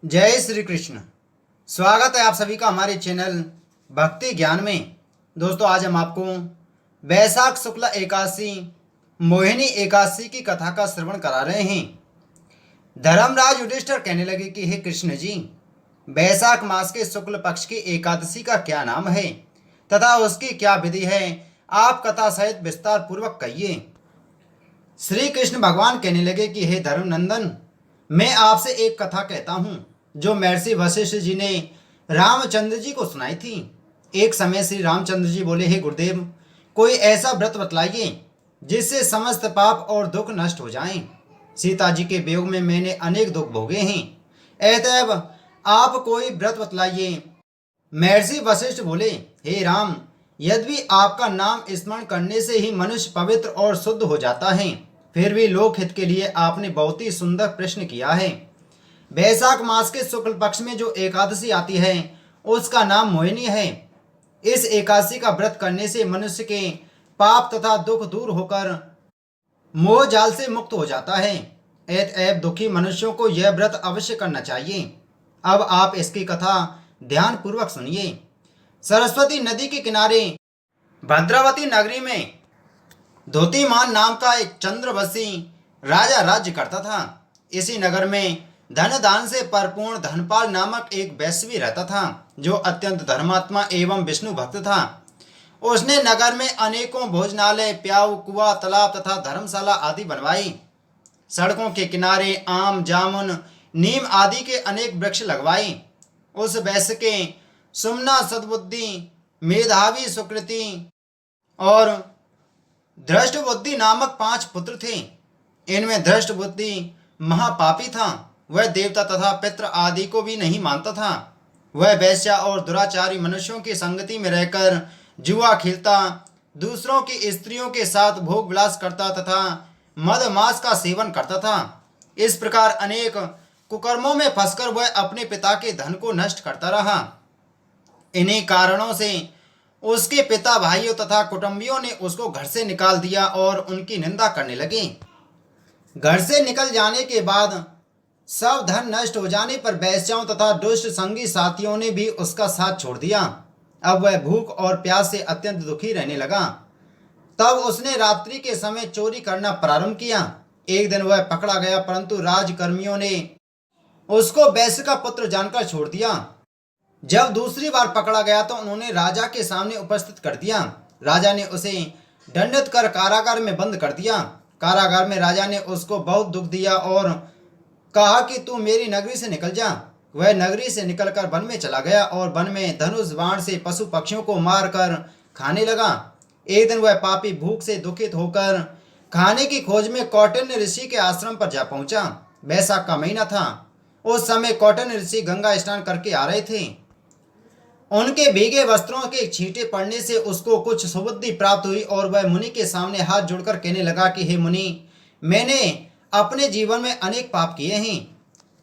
जय श्री कृष्ण। स्वागत है आप सभी का हमारे चैनल भक्ति ज्ञान में। दोस्तों, आज हम आपको वैशाख शुक्ल एकादशी मोहिनी एकादशी की कथा का श्रवण करा रहे हैं। धर्मराज युधिष्ठिर कहने लगे कि हे कृष्ण जी, वैशाख मास के शुक्ल पक्ष की एकादशी का क्या नाम है तथा उसकी क्या विधि है, आप कथा सहित विस्तार पूर्वक कहिए। श्री कृष्ण भगवान कहने लगे कि हे धर्मनंदन, मैं आपसे एक कथा कहता हूँ जो महर्षि वशिष्ठ जी ने रामचंद्र जी को सुनाई थी। एक समय श्री रामचंद्र जी बोले, हे गुरुदेव, कोई ऐसा व्रत बतलाइए जिससे समस्त पाप और दुख नष्ट हो जाएं। सीता जी के वियोग में मैंने अनेक दुख भोगे हैं, अतएव आप कोई व्रत बतलाइए। महर्षि वशिष्ठ बोले, हे राम, यद्यपि आपका नाम स्मरण करने से ही मनुष्य पवित्र और शुद्ध हो जाता है, फिर भी लोक हित के लिए आपने बहुत ही सुंदर प्रश्न किया है। वैशाख मास के शुक्ल पक्ष में जो एकादशी आती है उसका नाम मोहिनी है। इस एकादशी का व्रत करने से मनुष्य के पाप तथा दुख दूर होकर मोह जाल से मुक्त हो जाता है। अतएव दुखी मनुष्यों को यह व्रत अवश्य करना चाहिए। अब आप इसकी कथा ध्यान पूर्वक सुनिए। सरस्वती नदी के किनारे भद्रावती नगरी में धोतीमान नाम का एक चंद्रवंशी राजा राज्य करता था। इसी नगर में धन दान से परिपूर्ण धनपाल नामक एक वैश्वी रहता था जो अत्यंत धर्मात्मा एवं विष्णु भक्त था। उसने नगर में अनेकों भोजनालय, प्याऊ, कुआ, तालाब तथा धर्मशाला आदि बनवाई। सड़कों के किनारे आम, जामुन, नीम आदि के अनेक वृक्ष लगवाई। उस वैश्य के सुमना, सद्बुद्धि, मेधावी, सुकृति और धृष्ट बुद्धि नामक 5 पुत्र थे। इनमें धृष्ट बुद्धि महापापी था। वह देवता तथा पितृ आदि को भी नहीं मानता था। वह वैश्या और दुराचारी मनुष्यों की संगति में रहकर जुआ खेलता, दूसरों की स्त्रियों के साथ भोग विलास करता तथा मद मांस का सेवन करता था। इस प्रकार अनेक कुकर्मों में फंसकर वह अपने पिता के धन को नष्ट करता रहा। इन्हीं कारणों से उसके पिता, भाइयों तथा कुटुंबियों ने उसको घर से निकाल दिया और उनकी निंदा करने लगे। घर से निकल जाने के बाद सब धन नष्ट हो जाने पर वैश्याओं तथा दुष्ट संगी साथियों ने भी उसका साथ छोड़ दिया। अब वह भूख और प्यास से अत्यंत दुखी रहने लगा। तब उसने रात्रि के समय चोरी करना प्रारंभ किया। एक दिन वह पकड़ा गया, परंतु राजकर्मियों ने उसको वैश्य का पुत्र जानकर छोड़ दिया। जब दूसरी बार पकड़ा गया तो उन्होंने राजा के सामने उपस्थित कर दिया। राजा ने उसे दंडित कर कारागार में बंद कर दिया। कारागार में राजा ने उसको बहुत दुख दिया और कहा कि तू मेरी नगरी से निकल जा। वह नगरी से निकलकर वन में चला गया और वन में धनुष बाण से पशु पक्षियों को मारकर खाने लगा। एक दिन वह पापी भूख से दुखित होकर खाने की खोज में कौटिन्य ऋषि के आश्रम पर जा पहुंचा। वैशाख का महीना था। उस समय कौटिन्य ऋषि गंगा स्नान करके आ रहे थे। उनके भीगे वस्त्रों के छींटे पड़ने से उसको कुछ सुबुद्धि प्राप्त हुई और वह मुनि के सामने हाथ जोड़कर कहने लगा कि हे मुनि, मैंने अपने जीवन में अनेक पाप किए हैं।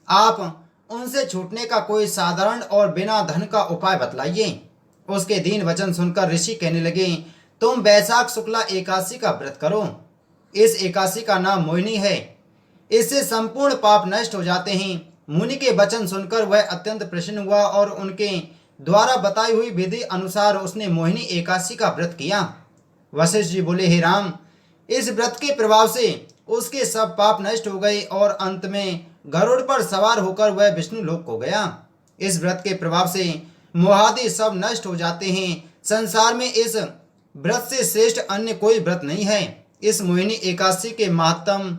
आप उनसे छूटने का कोई साधारण और बिना धन का उपाय बतलाइए। उसके दीन वचन सुनकर ऋषि कहने लगे, तुम वैशाख शुक्ला एकादशी का व्रत करो। इस एकादशी का नाम मोहिनी है। इससे संपूर्ण पाप नष्ट हो जाते हैं। मुनि के वचन सुनकर वह अत्यंत प्रसन्न हुआ और उनके द्वारा बताई हुई विधि अनुसार उसने मोहिनी एकादशी का व्रत किया। वशिष्ठ जी बोले, हे राम, इस व्रत के प्रभाव से उसके सब पाप नष्ट हो गए और अंत में गरुड़ पर सवार होकर वह विष्णु लोक को गया। इस व्रत के प्रभाव से मोहादि सब नष्ट हो जाते हैं। संसार में इस व्रत से श्रेष्ठ अन्य कोई व्रत नहीं है। इस मोहिनी एकादशी के महात्म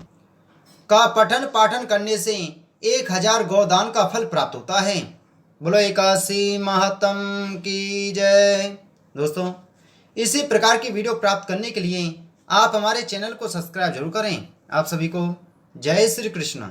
का पठन पाठन करने से 1000 गौदान का फल प्राप्त होता है। बोलो एकादशी महात्म की जय। दोस्तों, इसी प्रकार की वीडियो प्राप्त करने के लिए आप हमारे चैनल को सब्सक्राइब जरूर करें। आप सभी को जय श्री कृष्ण।